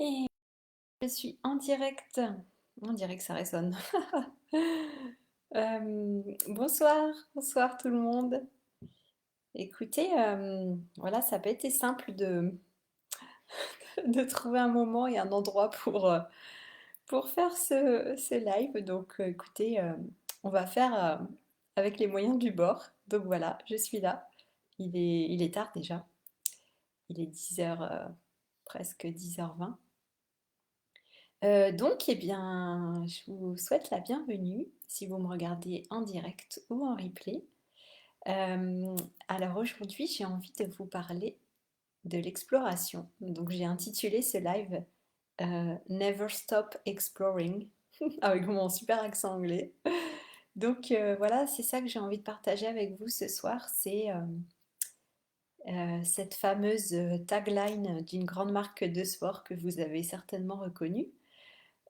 Et je suis en direct. On dirait que ça résonne. Bonsoir, bonsoir tout le monde. Écoutez, voilà, ça n'a pas été simple de trouver un moment et un endroit pour faire ce live. Donc, écoutez, on va faire avec les moyens du bord. Donc voilà, je suis là. Il est tard déjà. Il est 10 h, presque 10 h 20. Donc, eh bien, je vous souhaite la bienvenue si vous me regardez en direct ou en replay. Euh, alors aujourd'hui, j'ai envie de vous parler de l'exploration. Donc, j'ai intitulé ce live Never Stop Exploring avec mon super accent anglais. Donc, voilà, c'est ça que j'ai envie de partager avec vous ce soir. C'est cette fameuse tagline d'une grande marque de sport que vous avez certainement reconnue.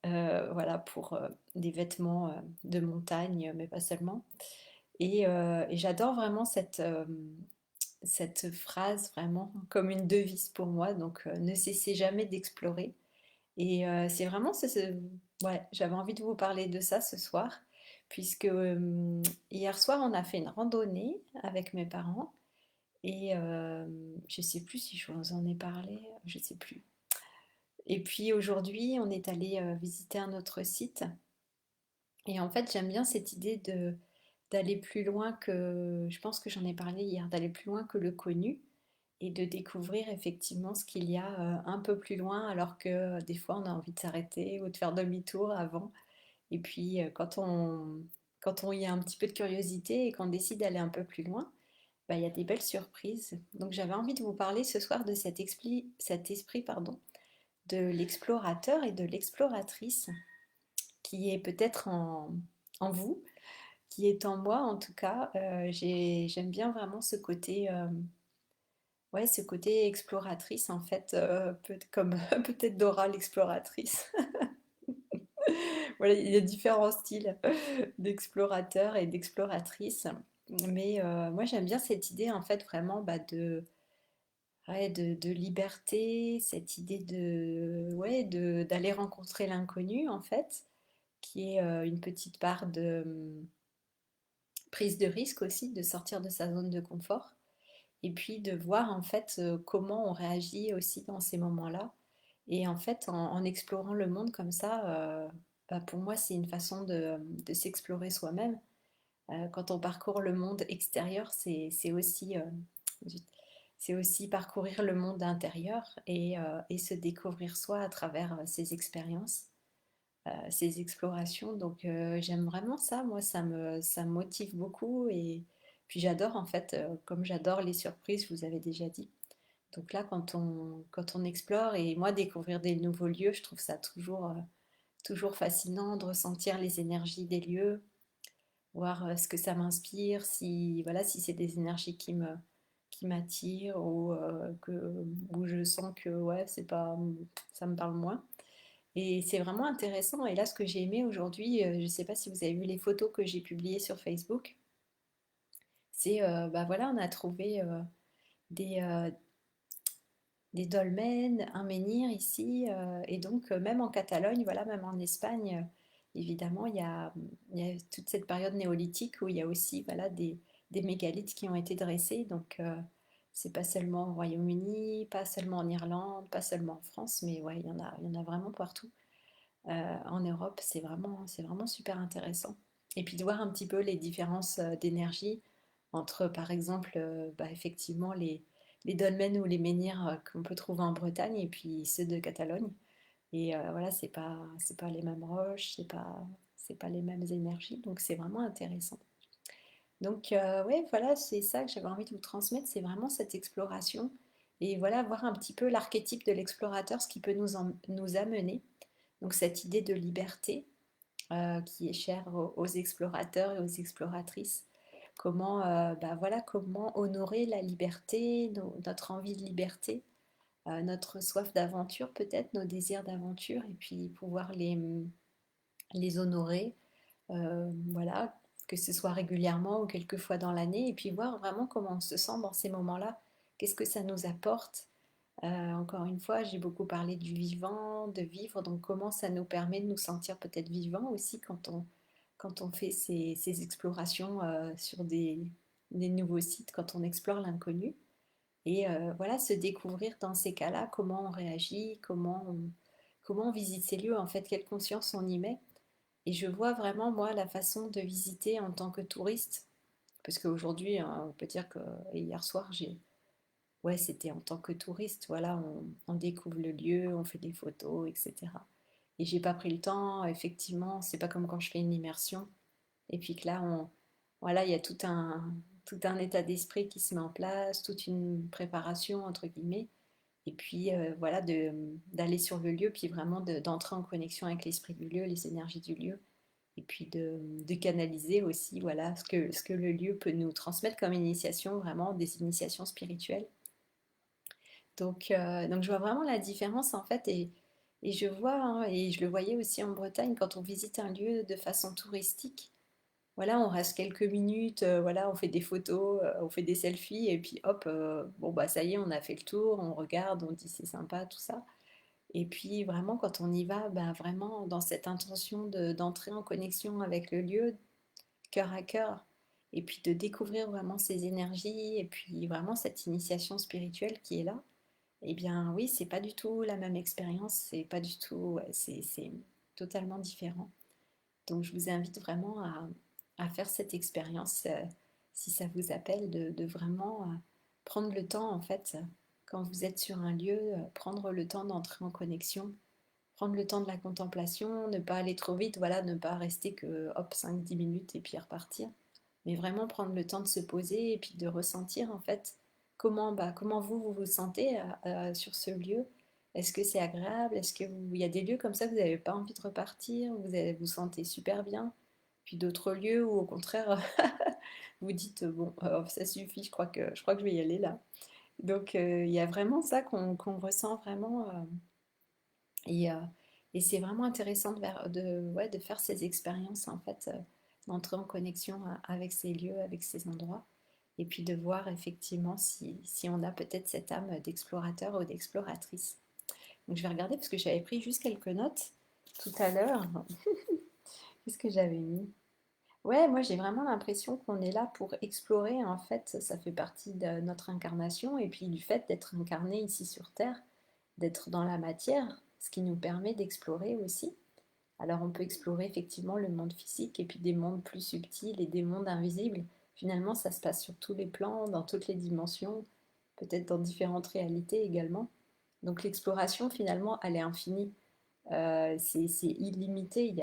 Voilà, pour des vêtements de montagne, mais pas seulement. Et j'adore vraiment cette phrase, vraiment comme une devise pour moi. Donc, ne cessez jamais d'explorer. Et c'est vraiment ouais, j'avais envie de vous parler de ça ce soir, puisque hier soir, on a fait une randonnée avec mes parents. Et je sais plus si je vous en ai parlé, je sais plus. Et puis aujourd'hui, on est allé visiter un autre site. Et en fait, j'aime bien cette idée d'aller plus loin que, je pense que j'en ai parlé hier, d'aller plus loin que le connu et de découvrir effectivement ce qu'il y a un peu plus loin, alors que des fois on a envie de s'arrêter ou de faire demi-tour avant. Et puis quand on y a un petit peu de curiosité et qu'on décide d'aller un peu plus loin, bah, il y a des belles surprises. Donc j'avais envie de vous parler ce soir de cet esprit, pardon, de l'explorateur et de l'exploratrice qui est peut-être en vous, qui est en moi en tout cas. J'aime bien vraiment ce côté, ouais, ce côté exploratrice en fait, comme peut-être Dora l'exploratrice. Voilà, il y a différents styles d'explorateur et d'exploratrice. Mais moi j'aime bien cette idée en fait vraiment bah, ouais, de liberté, cette idée ouais, d'aller rencontrer l'inconnu en fait, qui est une petite part de prise de risque aussi, de sortir de sa zone de confort, et puis de voir en fait comment on réagit aussi dans ces moments-là. Et en fait, en explorant le monde comme ça, bah, pour moi, c'est une façon de s'explorer soi-même. Quand on parcourt le monde extérieur, zut, c'est aussi parcourir le monde intérieur et se découvrir soi à travers ses expériences, ces explorations. Donc j'aime vraiment ça, moi ça me motive beaucoup et puis j'adore en fait, comme j'adore les surprises, je vous avais déjà dit. Donc là quand on explore et moi découvrir des nouveaux lieux, je trouve ça toujours fascinant de ressentir les énergies des lieux, voir ce que ça m'inspire, si voilà si c'est des énergies qui m'attirent ou où je sens que ouais c'est pas ça me parle moins. Et c'est vraiment intéressant. Et là, ce que j'ai aimé aujourd'hui, je ne sais pas si vous avez vu les photos que j'ai publiées sur Facebook, c'est, bah voilà, on a trouvé des, euh, des dolmens, un menhir ici, et donc même en Catalogne, voilà, même en Espagne, évidemment, il y a toute cette période néolithique où il y a aussi, voilà, des mégalithes qui ont été dressés. Donc, c'est pas seulement au Royaume-Uni, pas seulement en Irlande, pas seulement en France, mais ouais, il y en a vraiment partout. En Europe, c'est vraiment super intéressant. Et puis de voir un petit peu les différences d'énergie entre, par exemple, bah, effectivement, les dolmens ou les menhirs qu'on peut trouver en Bretagne et puis ceux de Catalogne. Et voilà, c'est pas les mêmes roches, c'est pas les mêmes énergies, donc c'est vraiment intéressant. Donc, ouais, voilà, c'est ça que j'avais envie de vous transmettre, c'est vraiment cette exploration. Et voilà, voir un petit peu l'archétype de l'explorateur, ce qui peut nous amener. Donc cette idée de liberté qui est chère aux explorateurs et aux exploratrices. Comment, bah voilà, comment honorer la liberté, notre envie de liberté, notre soif d'aventure peut-être, nos désirs d'aventure, et puis pouvoir les honorer, voilà, que ce soit régulièrement ou quelques fois dans l'année, et puis voir vraiment comment on se sent dans ces moments-là, qu'est-ce que ça nous apporte, Encore une fois, j'ai beaucoup parlé du vivant, de vivre, donc comment ça nous permet de nous sentir peut-être vivants aussi quand on fait ces explorations sur des nouveaux sites, quand on explore l'inconnu. Et voilà, se découvrir dans ces cas-là, comment on réagit, comment on visite ces lieux, en fait, quelle conscience on y met. Et je vois vraiment, moi, la façon de visiter en tant que touriste, parce qu'aujourd'hui, hein, on peut dire que hier soir, ouais, c'était en tant que touriste, voilà, on découvre le lieu, on fait des photos, etc. Et j'ai pas pris le temps, effectivement, c'est pas comme quand je fais une immersion, et puis que là, voilà, il y a tout un état d'esprit qui se met en place, toute une préparation, entre guillemets, et puis voilà, d'aller sur le lieu, puis vraiment d'entrer en connexion avec l'esprit du lieu, les énergies du lieu, et puis de canaliser aussi, voilà, ce que le lieu peut nous transmettre comme initiation, vraiment des initiations spirituelles. Donc je vois vraiment la différence en fait et je vois, hein, et je le voyais aussi en Bretagne quand on visite un lieu de façon touristique. Voilà, on reste quelques minutes, voilà, on fait des photos, on fait des selfies et puis hop, bon bah ça y est, on a fait le tour, on regarde, on dit c'est sympa, tout ça. Et puis vraiment quand on y va, bah, vraiment dans cette intention d'entrer en connexion avec le lieu, cœur à cœur, et puis de découvrir vraiment ces énergies et puis vraiment cette initiation spirituelle qui est là. Eh bien oui, c'est pas du tout la même expérience, c'est pas du tout, ouais, c'est totalement différent. Donc je vous invite vraiment à faire cette expérience, si ça vous appelle, de vraiment prendre le temps en fait, quand vous êtes sur un lieu, prendre le temps d'entrer en connexion, prendre le temps de la contemplation, ne pas aller trop vite, voilà, ne pas rester que hop 5 10 minutes et puis repartir, mais vraiment prendre le temps de se poser et puis de ressentir en fait comment vous vous sentez sur ce lieu. Est-ce que c'est agréable? Il y a des lieux comme ça que vous n'avez pas envie de repartir, vous sentez super bien, puis d'autres lieux où au contraire vous dites bon ça suffit, je crois que je vais y aller là. Donc il y a vraiment ça qu'on ressent vraiment et, euh, et c'est vraiment intéressant ouais, de faire ces expériences, en fait, d'entrer en connexion avec ces lieux, avec ces endroits, et puis de voir effectivement si on a peut-être cette âme d'explorateur ou d'exploratrice. Donc je vais regarder parce que j'avais pris juste quelques notes tout à l'heure. Qu'est-ce que j'avais mis? Ouais, moi j'ai vraiment l'impression qu'on est là pour explorer, en fait, ça fait partie de notre incarnation, et puis du fait d'être incarné ici sur Terre, d'être dans la matière, ce qui nous permet d'explorer aussi. Alors on peut explorer effectivement le monde physique et puis des mondes plus subtils et des mondes invisibles. Finalement, ça se passe sur tous les plans, dans toutes les dimensions, peut-être dans différentes réalités également. Donc l'exploration, finalement, elle est infinie. C'est illimité.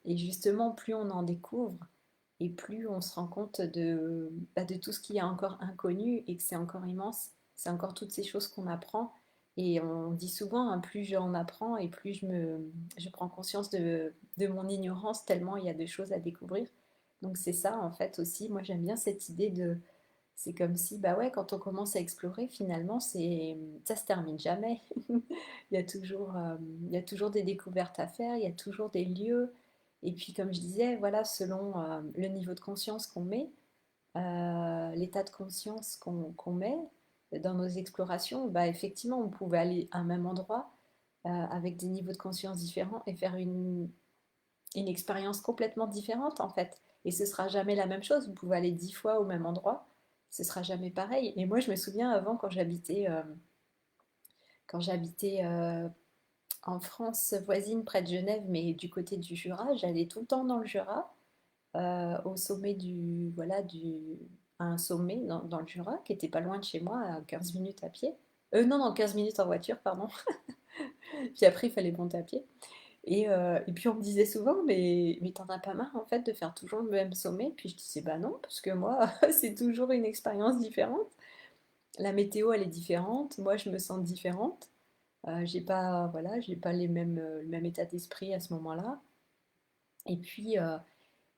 Et justement, plus on en découvre et plus on se rend compte de tout ce qui est encore inconnu et que c'est encore immense. C'est encore toutes ces choses qu'on apprend. Et on dit souvent, hein, plus j'en apprends et plus je prends conscience de mon ignorance, tellement il y a de choses à découvrir. Donc c'est ça, en fait, aussi. Moi, j'aime bien cette idée de... C'est comme si, bah ouais, quand on commence à explorer, finalement, ça se termine jamais. Il y a toujours, il y a toujours des découvertes à faire, il y a toujours des lieux. Et puis, comme je disais, voilà, selon le niveau de conscience qu'on met, l'état de conscience qu'on met dans nos explorations, bah, effectivement, on pouvait aller à un même endroit avec des niveaux de conscience différents et faire une expérience complètement différente, en fait. Et ce sera jamais la même chose. Vous pouvez aller 10 fois au même endroit, ce sera jamais pareil. Et moi, je me souviens avant, quand j'habitais en France voisine près de Genève, mais du côté du Jura, j'allais tout le temps dans le Jura, au sommet voilà, à un sommet dans le Jura, qui était pas loin de chez moi, à 15 minutes à pied. Non, non, 15 minutes en voiture, pardon. Puis après, il fallait monter à pied. Et puis on me disait souvent, mais t'en as pas marre en fait de faire toujours le même sommet? Puis je disais, bah non, parce que moi, c'est toujours une expérience différente. La météo, elle est différente, moi, je me sens différente. J'ai pas le même état d'esprit à ce moment-là. Et puis,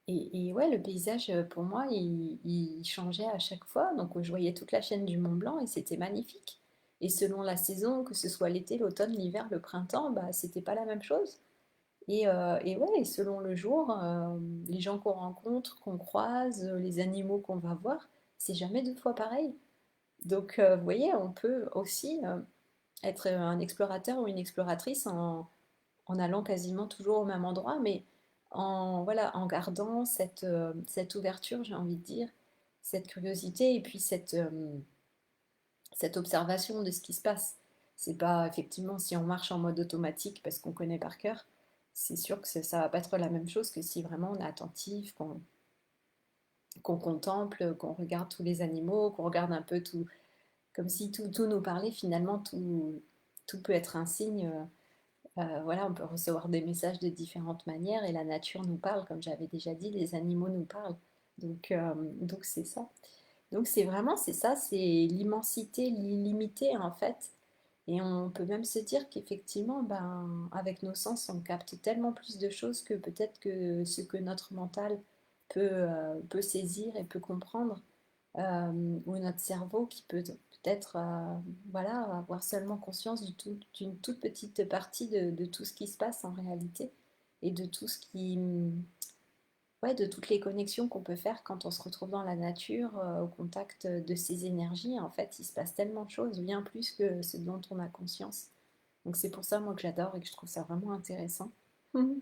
et ouais, le paysage, pour moi, il changeait à chaque fois. Donc, je voyais toute la chaîne du Mont Blanc et c'était magnifique. Et selon la saison, que ce soit l'été, l'automne, l'hiver, le printemps, bah, c'était pas la même chose. Et ouais, et selon le jour, les gens qu'on rencontre, qu'on croise, les animaux qu'on va voir, c'est jamais 2 fois pareil. Donc, vous voyez, on peut aussi être un explorateur ou une exploratrice en allant quasiment toujours au même endroit, mais voilà, en gardant cette ouverture, j'ai envie de dire, cette curiosité et puis cette observation de ce qui se passe. C'est pas effectivement si on marche en mode automatique parce qu'on connaît par cœur, c'est sûr que ça va pas être la même chose que si vraiment on est attentif, qu'on contemple, qu'on regarde tous les animaux, qu'on regarde un peu tout, comme si tout nous parlait finalement, tout peut être un signe. Voilà, on peut recevoir des messages de différentes manières et la nature nous parle, comme j'avais déjà dit, les animaux nous parlent. Donc c'est ça. Donc c'est vraiment, c'est ça, c'est l'immensité, l'illimité en fait. Et on peut même se dire qu'effectivement, ben, avec nos sens, on capte tellement plus de choses que peut-être que ce que notre mental peut saisir et peut comprendre, ou notre cerveau qui peut peut-être voilà, avoir seulement conscience d'une toute petite partie de tout ce qui se passe en réalité et de tout ce qui, ouais, de toutes les connexions qu'on peut faire quand on se retrouve dans la nature, au contact de ces énergies. En fait, il se passe tellement de choses, bien plus que ce dont on a conscience. Donc c'est pour ça, moi, que j'adore et que je trouve ça vraiment intéressant. Mhm.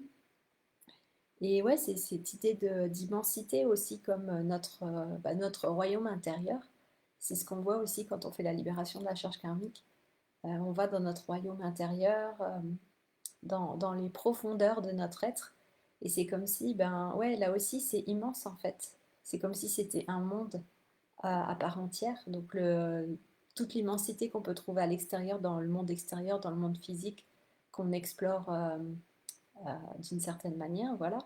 Et ouais, c'est cette idée d'immensité aussi comme notre royaume intérieur. C'est ce qu'on voit aussi quand on fait la libération de la charge karmique. On va dans notre royaume intérieur, dans les profondeurs de notre être. Et c'est comme si, ben ouais, là aussi, c'est immense en fait. C'est comme si c'était un monde à part entière. Donc toute l'immensité qu'on peut trouver à l'extérieur, dans le monde extérieur, dans le monde physique, qu'on explore d'une certaine manière, voilà,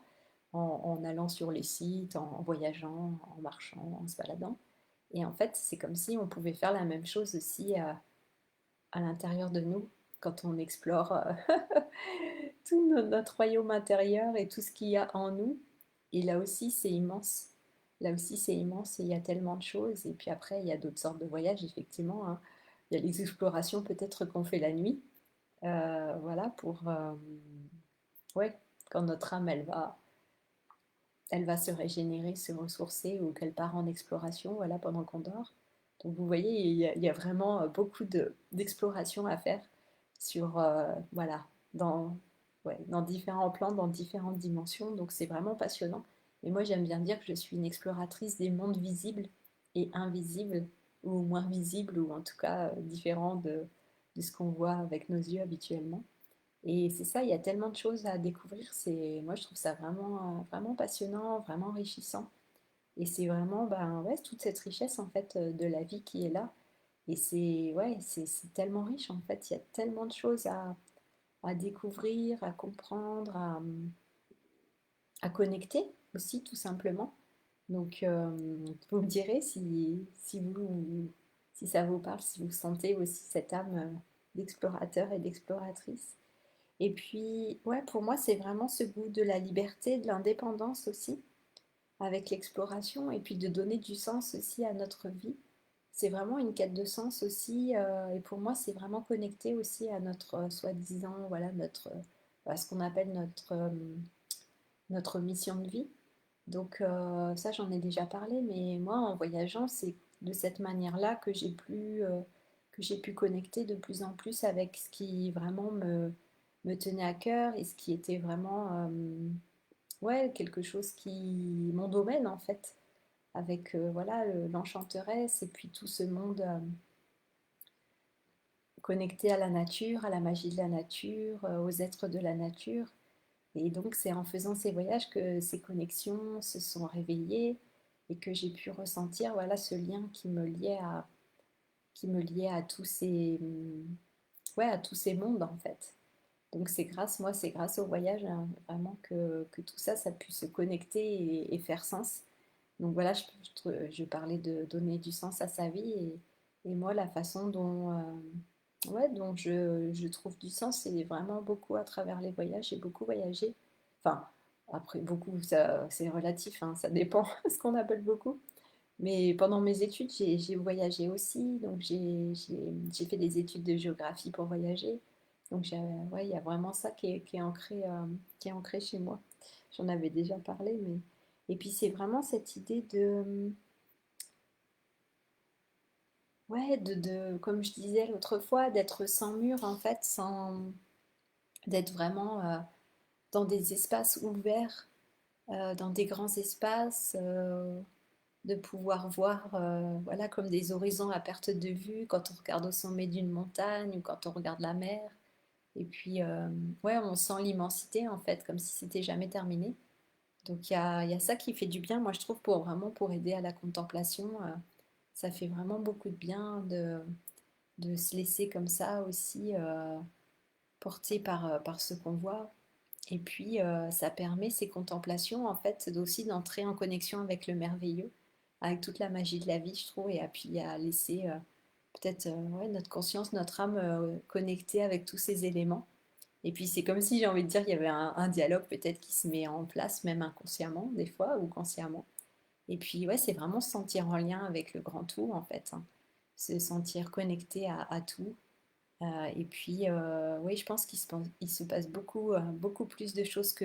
en allant sur les sites, en voyageant, en marchant, en se baladant. Et en fait, c'est comme si on pouvait faire la même chose aussi à l'intérieur de nous, quand on explore tout notre royaume intérieur et tout ce qu'il y a en nous. Et là aussi, c'est immense. Là aussi, c'est immense et il y a tellement de choses. Et puis après, il y a d'autres sortes de voyages, effectivement, hein. Il y a les explorations peut-être qu'on fait la nuit, voilà, ouais, quand notre âme, elle va se régénérer, se ressourcer ou qu'elle part en exploration, voilà, pendant qu'on dort. Donc vous voyez, il y a vraiment beaucoup d'exploration à faire sur, voilà, dans, ouais, dans différents plans, dans différentes dimensions. Donc c'est vraiment passionnant. Et moi, j'aime bien dire que je suis une exploratrice des mondes visibles et invisibles, ou moins visibles, ou en tout cas différents de ce qu'on voit avec nos yeux habituellement. Et c'est ça, il y a tellement de choses à découvrir. Moi, je trouve ça vraiment, vraiment passionnant, vraiment enrichissant. Et c'est vraiment, ben, ouais, toute cette richesse en fait de la vie qui est là. Et ouais, c'est tellement riche en fait. Il y a tellement de choses à découvrir, à comprendre, à connecter aussi, tout simplement. Donc, vous me direz si ça vous parle, si vous sentez aussi cette âme d'explorateur et d'exploratrice. Et puis, ouais, pour moi, c'est vraiment ce goût de la liberté, de l'indépendance aussi, avec l'exploration, et puis de donner du sens aussi à notre vie. C'est vraiment une quête de sens aussi, et pour moi, c'est vraiment connecté aussi à notre soi-disant, voilà, à ce qu'on appelle notre mission de vie. Donc, ça, j'en ai déjà parlé, mais moi, en voyageant, c'est de cette manière-là que j'ai pu connecter de plus en plus avec ce qui vraiment me tenait à cœur et ce qui était vraiment, ouais, quelque chose mon domaine en fait, avec voilà, l'enchanteresse et puis tout ce monde connecté à la nature, à la magie de la nature, aux êtres de la nature. Et donc, c'est en faisant ces voyages que ces connexions se sont réveillées et que j'ai pu ressentir, voilà, ce lien qui me liait à ouais, à tous ces mondes en fait. Donc c'est grâce au voyage hein, vraiment que tout ça, ça a pu se connecter et faire sens. Donc voilà, je parlais de donner du sens à sa vie et moi, la façon ouais, dont je trouve du sens, c'est vraiment beaucoup à travers les voyages. J'ai beaucoup voyagé. Enfin, après, beaucoup, c'est relatif, hein, ça dépend ce qu'on appelle beaucoup. Mais pendant mes études, j'ai voyagé aussi. Donc, j'ai fait des études de géographie pour voyager. Donc, ouais, il y a vraiment ça qui est ancré chez moi. J'en avais déjà parlé, mais... Et puis, c'est vraiment cette idée ouais, comme je disais l'autre fois, d'être sans mur en fait, d'être vraiment dans des espaces ouverts, dans des grands espaces, de pouvoir voir voilà, comme des horizons à perte de vue quand on regarde au sommet d'une montagne ou quand on regarde la mer. Et puis, ouais, on sent l'immensité en fait, comme si c'était jamais terminé. Donc il y a ça qui fait du bien, moi je trouve, pour vraiment pour aider à la contemplation. Ça fait vraiment beaucoup de bien de se laisser comme ça aussi porter par ce qu'on voit. Et puis ça permet ces contemplations en fait aussi d'entrer en connexion avec le merveilleux, avec toute la magie de la vie, je trouve, et puis à laisser peut-être ouais, notre conscience, notre âme connectée avec tous ces éléments. Et puis c'est comme si j'ai envie de dire il y avait un dialogue peut-être qui se met en place, même inconsciemment des fois ou consciemment. Et puis ouais, c'est vraiment se sentir en lien avec le grand tout en fait, hein. Se sentir connecté à tout. Et puis oui, je pense il se passe beaucoup, beaucoup plus de choses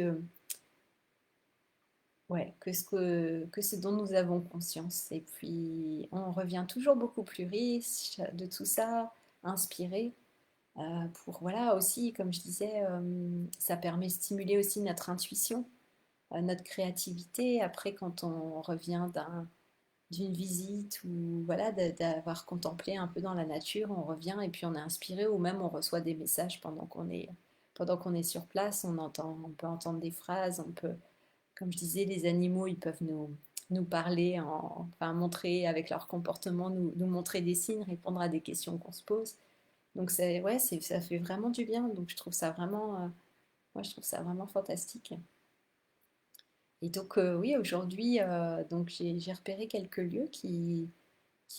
ouais, que ce dont nous avons conscience. Et puis on revient toujours beaucoup plus riche de tout ça, inspiré. Pour voilà aussi, comme je disais, ça permet de stimuler aussi notre intuition, notre créativité. Après, quand on revient d'une visite ou voilà, d'avoir contemplé un peu dans la nature, on revient et puis on est inspiré ou même on reçoit des messages pendant qu'on est sur place. On peut entendre des phrases, on peut, comme je disais, les animaux, ils peuvent nous parler, enfin montrer avec leur comportement, nous montrer des signes, répondre à des questions qu'on se pose. Donc ouais, ça fait vraiment du bien. Donc je trouve ça vraiment, moi je trouve ça vraiment fantastique. Et donc oui, aujourd'hui, donc j'ai repéré quelques lieux qui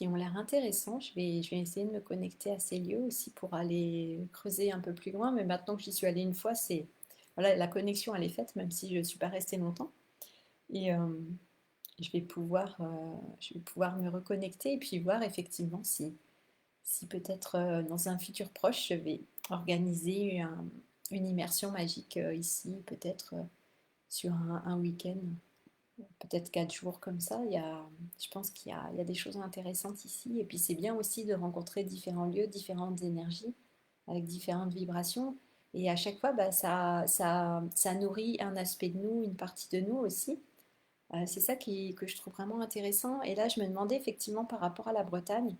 ont l'air intéressants. Je vais essayer de me connecter à ces lieux aussi pour aller creuser un peu plus loin. Mais maintenant que j'y suis allée une fois, c'est voilà, la connexion elle est faite, même si je ne suis pas restée longtemps. Et je vais pouvoir me reconnecter et puis voir effectivement si peut-être dans un futur proche, je vais organiser une immersion magique ici, peut-être sur un week-end, peut-être 4 jours comme ça. Je pense il y a des choses intéressantes ici. Et puis c'est bien aussi de rencontrer différents lieux, différentes énergies, avec différentes vibrations. Et à chaque fois, bah, ça nourrit un aspect de nous, une partie de nous aussi. C'est ça que je trouve vraiment intéressant. Et là, je me demandais effectivement par rapport à la Bretagne,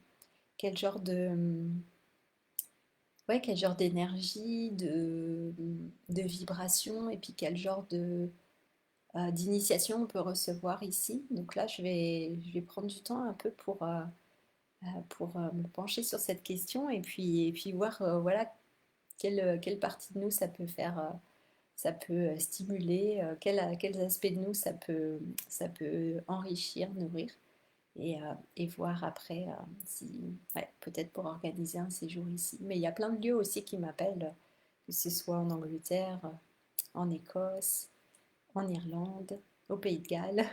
quel genre ouais, quel genre d'énergie, de vibration, et puis quel genre d'initiation on peut recevoir ici. Donc là, je vais prendre du temps un peu pour me pencher sur cette question et puis voir voilà, quelle partie de nous ça peut faire, ça peut stimuler, quels aspects de nous ça peut enrichir, nourrir. Et voir après si, ouais, peut-être pour organiser un séjour ici. Mais il y a plein de lieux aussi qui m'appellent, que ce soit en Angleterre, en Écosse, en Irlande, au Pays de Galles.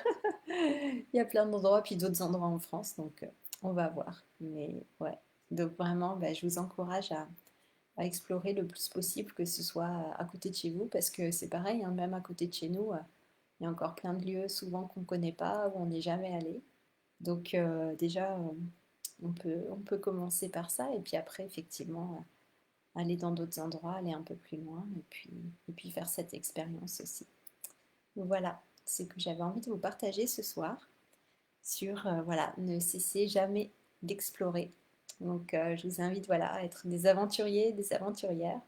Il y a plein d'endroits, puis d'autres endroits en France, donc on va voir. Mais ouais, donc vraiment, bah, je vous encourage à explorer le plus possible, que ce soit à côté de chez vous, parce que c'est pareil, hein, même à côté de chez nous, il y a encore plein de lieux souvent qu'on ne connaît pas, où on n'est jamais allé. Donc déjà, on peut commencer par ça et puis après, effectivement, aller dans d'autres endroits, aller un peu plus loin et puis faire cette expérience aussi. Donc voilà, ce que j'avais envie de vous partager ce soir sur, voilà, ne cessez jamais d'explorer. Donc je vous invite voilà, à être des aventuriers, des aventurières,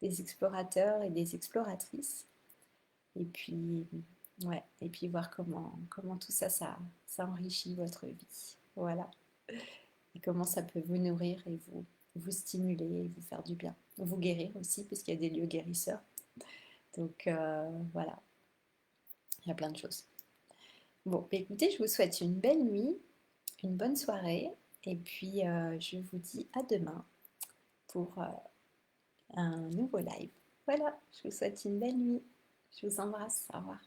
des explorateurs et des exploratrices. Et puis, ouais, et puis voir comment tout ça, ça enrichit votre vie. Voilà. Et comment ça peut vous nourrir et vous stimuler et vous faire du bien. Vous guérir aussi, parce qu'il y a des lieux guérisseurs. Donc voilà, il y a plein de choses. Bon, bah, écoutez, je vous souhaite une belle nuit, une bonne soirée, et puis je vous dis à demain pour un nouveau live. Voilà, je vous souhaite une belle nuit. Je vous embrasse. Au revoir.